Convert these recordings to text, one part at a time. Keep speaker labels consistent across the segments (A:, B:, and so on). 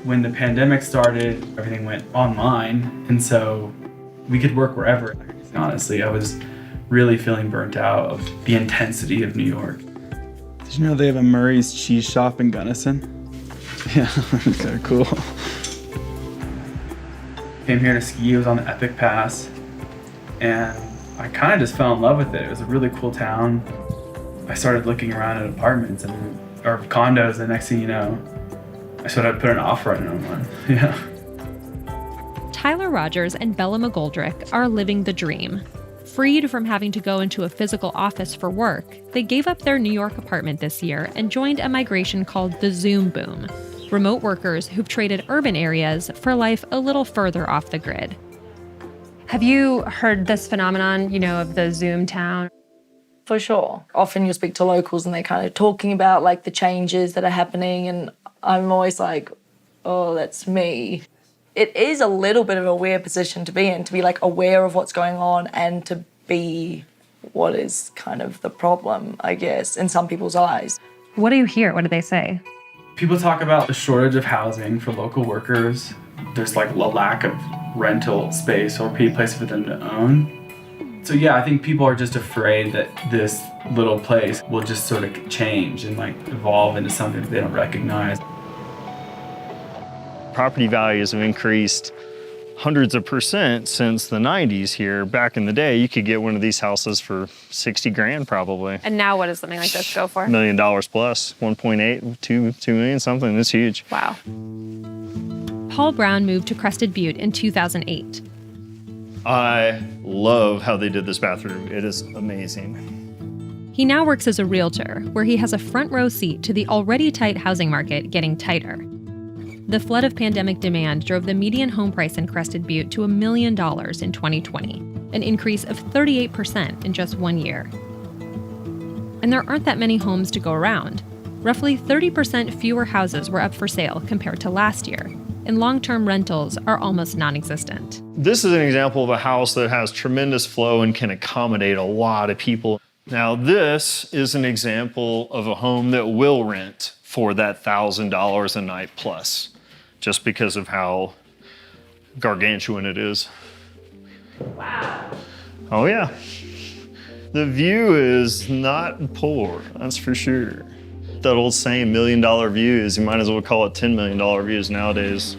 A: When the pandemic started, everything went online, and so we could work wherever. Honestly, I was really feeling burnt out of the intensity of New York. Did you know they have a Murray's cheese shop in Gunnison? Yeah, they're cool. Came here to ski, it was on the Epic Pass, and I kind of just fell in love with it. It was a really cool town. I started looking around at apartments or condos, and next thing you know, I sort of put an offer in on one. Yeah.
B: Tyler Rogers and Bella McGoldrick are living the dream. Freed from having to go into a physical office for work, they gave up their New York apartment this year and joined a migration called the Zoom Boom. Remote workers who've traded urban areas for life a little further off the grid.
C: Have you heard this phenomenon, of the Zoom town?
D: For sure. Often you'll speak to locals and they're kind of talking about like the changes that are happening, and I'm always like, oh, that's me. It is a little bit of a weird position to be in, to be like aware of what's going on and to be what is kind of the problem, I guess, in some people's eyes.
C: What do you hear? What do they say?
A: People talk about the shortage of housing for local workers. There's like a lack of rental space or place for them to own. So yeah, I think people are just afraid that this little place will just sort of change and like evolve into something that they don't recognize.
E: Property values have increased hundreds of percent since the 90s here. Back in the day, you could get one of these houses for 60 grand probably.
C: And now what does something like this go for?
E: $1 million plus, 1.8, 2 million, something. It's huge.
C: Wow.
B: Paul Brown moved to Crested Butte in 2008.
E: I love how they did this bathroom. It is amazing.
B: He now works as a realtor, where he has a front row seat to the already tight housing market getting tighter. The flood of pandemic demand drove the median home price in Crested Butte to $1 million in 2020, an increase of 38% in just 1 year. And there aren't that many homes to go around. Roughly 30% fewer houses were up for sale compared to last year, and long-term rentals are almost non-existent.
E: This is an example of a house that has tremendous flow and can accommodate a lot of people. Now, this is an example of a home that will rent for that $1,000 a night plus, just because of how gargantuan it is.
C: Wow.
E: Oh yeah. The view is not poor, that's for sure. That old saying, $1 million views, you might as well call it $10 million views nowadays.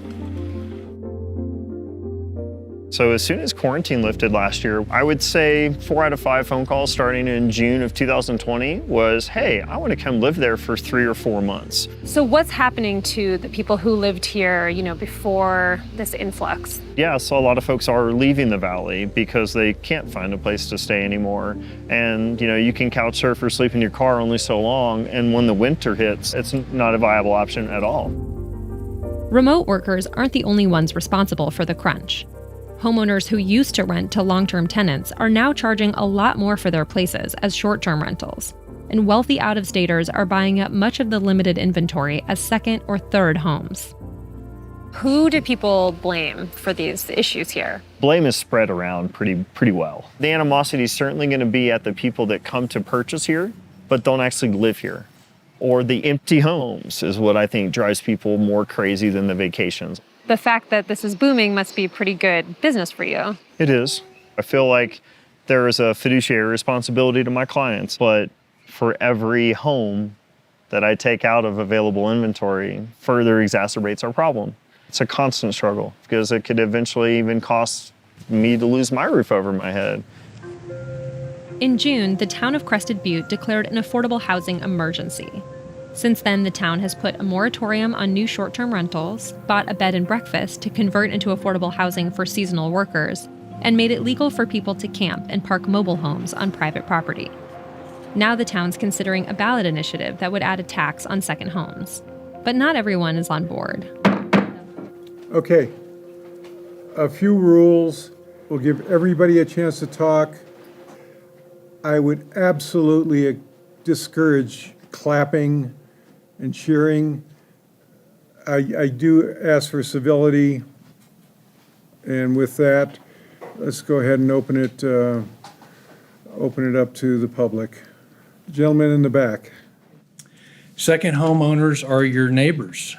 E: So as soon as quarantine lifted last year, I would say 4 out of 5 phone calls starting in June of 2020 was, hey, I want to come live there for 3 or 4 months.
C: So what's happening to the people who lived here, before this influx?
E: Yeah, so a lot of folks are leaving the valley because they can't find a place to stay anymore. And, you can couch surf or sleep in your car only so long. And when the winter hits, it's not a viable option at all.
B: Remote workers aren't the only ones responsible for the crunch. Homeowners who used to rent to long-term tenants are now charging a lot more for their places as short-term rentals. And wealthy out-of-staters are buying up much of the limited inventory as second or third homes.
C: Who do people blame for these issues here?
E: Blame is spread around pretty well. The animosity is certainly going to be at the people that come to purchase here, but don't actually live here. Or the empty homes is what I think drives people more crazy than the vacations.
C: The fact that this is booming must be pretty good business for you.
E: It is. I feel like there is a fiduciary responsibility to my clients, but for every home that I take out of available inventory further exacerbates our problem. It's a constant struggle because it could eventually even cost me to lose my roof over my head.
B: In June, the town of Crested Butte declared an affordable housing emergency. Since then, the town has put a moratorium on new short-term rentals, bought a bed and breakfast to convert into affordable housing for seasonal workers, and made it legal for people to camp and park mobile homes on private property. Now the town's considering a ballot initiative that would add a tax on second homes. But not everyone is on board.
F: Okay, a few rules. We'll give everybody a chance to talk. I would absolutely discourage clapping and cheering. I do ask for civility, and with that, let's go ahead and open it up to the public. Gentleman in the back.
G: Second homeowners are your neighbors.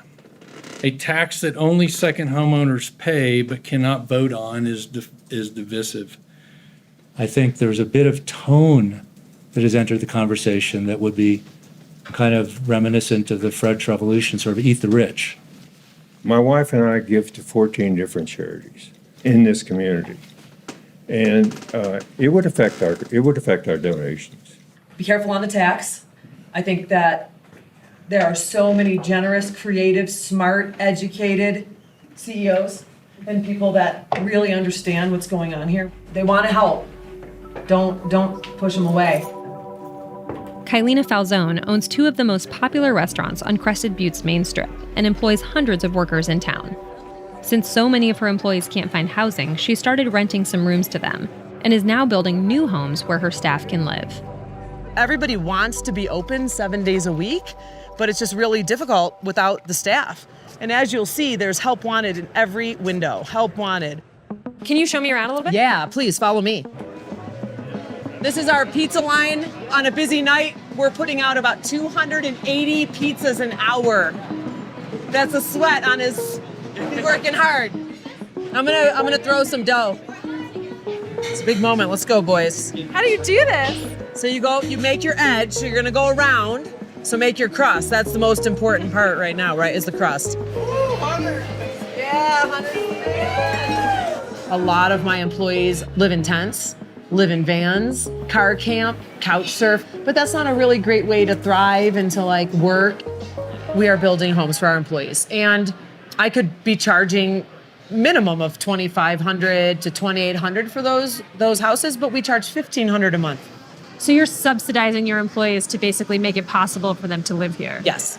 G: A tax that only second homeowners pay but cannot vote on is divisive.
H: I think there's a bit of tone that has entered the conversation that would be kind of reminiscent of the French Revolution, sort of eat the rich.
I: My wife and I give to 14 different charities in this community, and it would affect our donations.
J: Be careful on the tax. I think that there are so many generous, creative, smart, educated CEOs and people that really understand what's going on here. They want to help. Don't push them away.
B: Kylena Falzone owns two of the most popular restaurants on Crested Butte's main strip and employs hundreds of workers in town. Since so many of her employees can't find housing, she started renting some rooms to them and is now building new homes where her staff can live.
J: Everybody wants to be open 7 days a week, but it's just really difficult without the staff. And as you'll see, there's help wanted in every window. Help wanted.
C: Can you show me around a little bit?
J: Yeah, please follow me. This is our pizza line. On a busy night, we're putting out about 280 pizzas an hour. That's a sweat on his, he's working hard. I'm gonna throw some dough. It's a big moment. Let's go, boys.
C: How do you do this?
J: So you make your edge, so you're gonna go around. So make your crust. That's the most important part right now, right, is the crust. Ooh, Hunter. Yeah, Hunter. A lot of my employees live in tents, live in vans, car camp, couch surf, but that's not a really great way to thrive and to like work. We are building homes for our employees. And I could be charging minimum of $2,500 to $2,800 for those houses, but we charge $1,500 a month.
C: So you're subsidizing your employees to basically make it possible for them to live here?
J: Yes.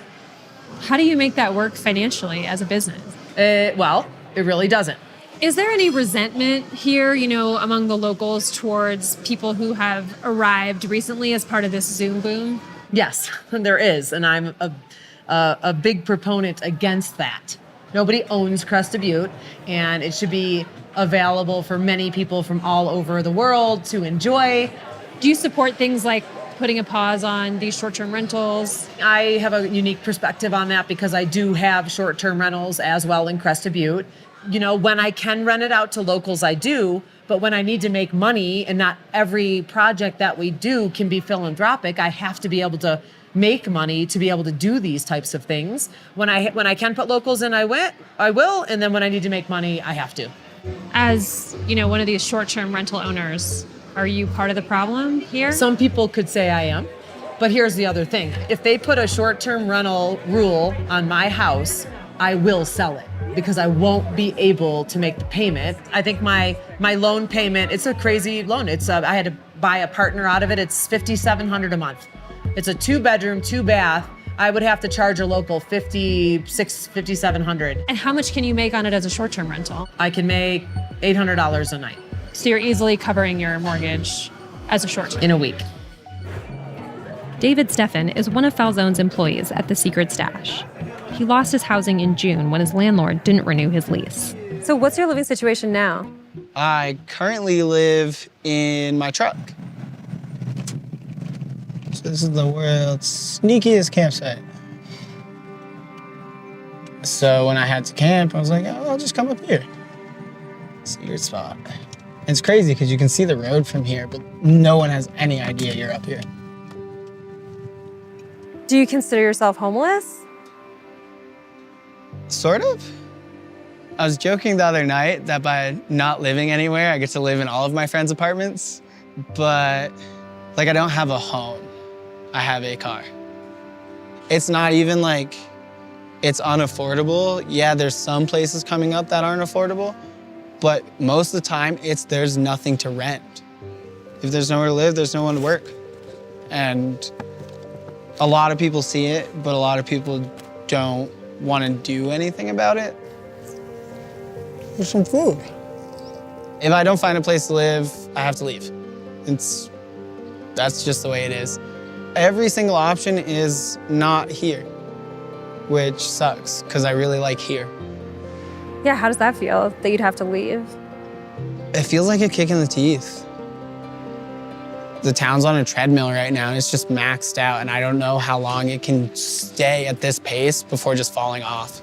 C: How do you make that work financially as a business?
J: Well, it really doesn't.
C: Is there any resentment here, among the locals towards people who have arrived recently as part of this Zoom boom?
J: Yes, there is, and I'm a big proponent against that. Nobody owns Crested Butte, and it should be available for many people from all over the world to enjoy.
C: Do you support things like putting a pause on these short-term rentals?
J: I have a unique perspective on that because I do have short-term rentals as well in Crested Butte. When I can rent it out to locals, I do, but when I need to make money, and not every project that we do can be philanthropic, I have to be able to make money to be able to do these types of things. When I can put locals in, I will, and then when I need to make money, I have to.
C: As, one of these short-term rental owners, are you part of the problem here?
J: Some people could say I am, but here's the other thing. If they put a short-term rental rule on my house, I will sell it because I won't be able to make the payment. I think my loan payment, it's a crazy loan. I had to buy a partner out of it. It's $5,700 a month. It's a 2-bedroom, 2-bath. I would have to charge a local $5,700.
C: And how much can you make on it as a short-term rental?
J: I can make $800 a night.
C: So you're easily covering your mortgage as a short-term?
J: In a week.
B: David Steffen is one of Falzone's employees at the Secret Stash. He lost his housing in June when his landlord didn't renew his lease.
C: So what's your living situation now?
K: I currently live in my truck. So this is the world's sneakiest campsite. So when I had to camp, I was like, oh, I'll just come up here. Secret spot. It's crazy because you can see the road from here, but no one has any idea you're up here.
C: Do you consider yourself homeless?
K: Sort of. I was joking the other night that by not living anywhere, I get to live in all of my friends' apartments. But, I don't have a home. I have a car. It's not even it's unaffordable. Yeah, there's some places coming up that aren't affordable, but most of the time, there's nothing to rent. If there's nowhere to live, there's no one to work. And a lot of people see it, but a lot of people don't want to do anything about it.
L: There's some food.
K: If I don't find a place to live, I have to leave. That's just the way it is. Every single option is not here, which sucks, because I really like here.
C: Yeah, how does that feel, that you'd have to leave?
K: It feels like a kick in the teeth. The town's on a treadmill right now, and it's just maxed out, and I don't know how long it can stay at this pace before just falling off.